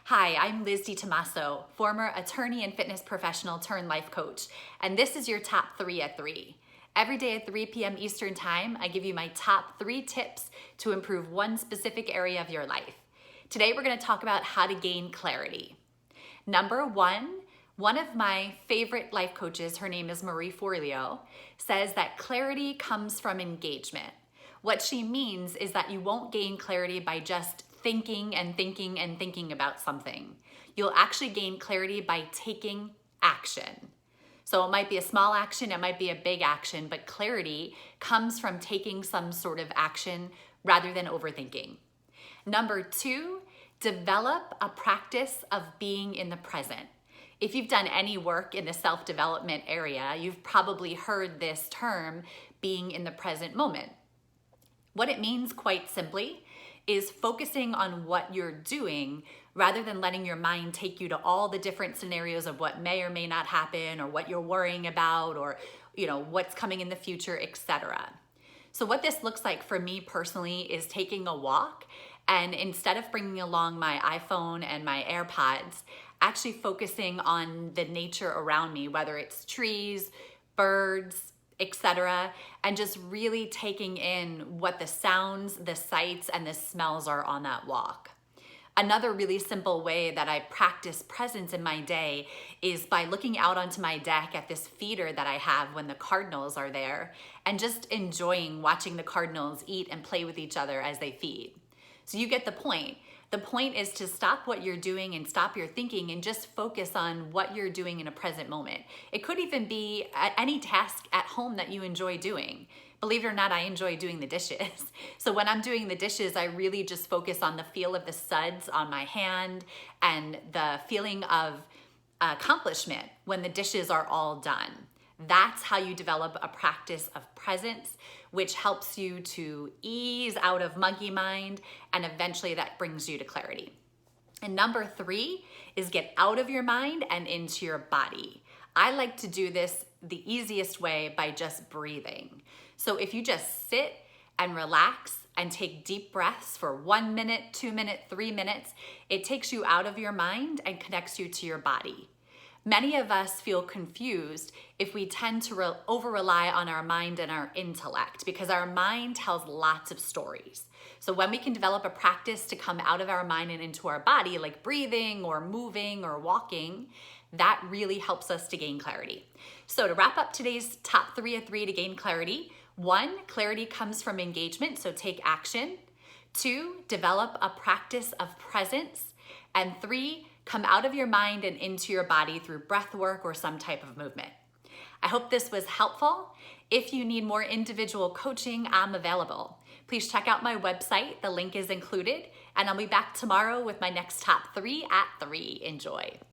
Hi, I'm Liz DiTomaso, former attorney and fitness professional turned life coach, and this is your top 3 at 3. Every day at 3 p.m. Eastern Time, I give you my top 3 tips to improve one specific area of your life. Today, we're going to talk about how to gain clarity. Number one of my favorite life coaches, her name is Marie Forleo, says that clarity comes from engagement. What she means is that you won't gain clarity by just thinking and thinking and thinking about something. You'll actually gain clarity by taking action. So it might be a small action, it might be a big action, but clarity comes from taking some sort of action rather than overthinking. Number 2, develop a practice of being in the present. If you've done any work in the self-development area, you've probably heard this term, being in the present moment. What it means, quite simply, is focusing on what you're doing rather than letting your mind take you to all the different scenarios of what may or may not happen or what you're worrying about or what's coming in the future, etc. So what this looks like for me personally is taking a walk, and instead of bringing along my iPhone and my AirPods, actually focusing on the nature around me, whether it's trees, birds, etc., and just really taking in what the sounds, the sights, and the smells are on that walk. Another really simple way that I practice presence in my day is by looking out onto my deck at this feeder that I have when the cardinals are there and just enjoying watching the cardinals eat and play with each other as they feed. So you get the point. The point is to stop what you're doing and stop your thinking and just focus on what you're doing in a present moment. It could even be at any task at home that you enjoy doing. Believe it or not, I enjoy doing the dishes. So when I'm doing the dishes, I really just focus on the feel of the suds on my hand and the feeling of accomplishment when the dishes are all done. That's how you develop a practice of presence, which helps you to ease out of monkey mind, and eventually that brings you to clarity. And number 3 is get out of your mind and into your body. I like to do this the easiest way by just breathing. So if you just sit and relax and take deep breaths for 1 minute, 2 minutes, 3 minutes, it takes you out of your mind and connects you to your body. Many of us feel confused if we tend to over-rely on our mind and our intellect because our mind tells lots of stories. So when we can develop a practice to come out of our mind and into our body, like breathing or moving or walking, that really helps us to gain clarity. So to wrap up today's top 3 at 3 to gain clarity, 1, clarity comes from engagement, so take action. 2, develop a practice of presence. And 3, come out of your mind and into your body through breath work or some type of movement. I hope this was helpful. If you need more individual coaching, I'm available. Please check out my website. The link is included. And I'll be back tomorrow with my next top 3 at 3. Enjoy.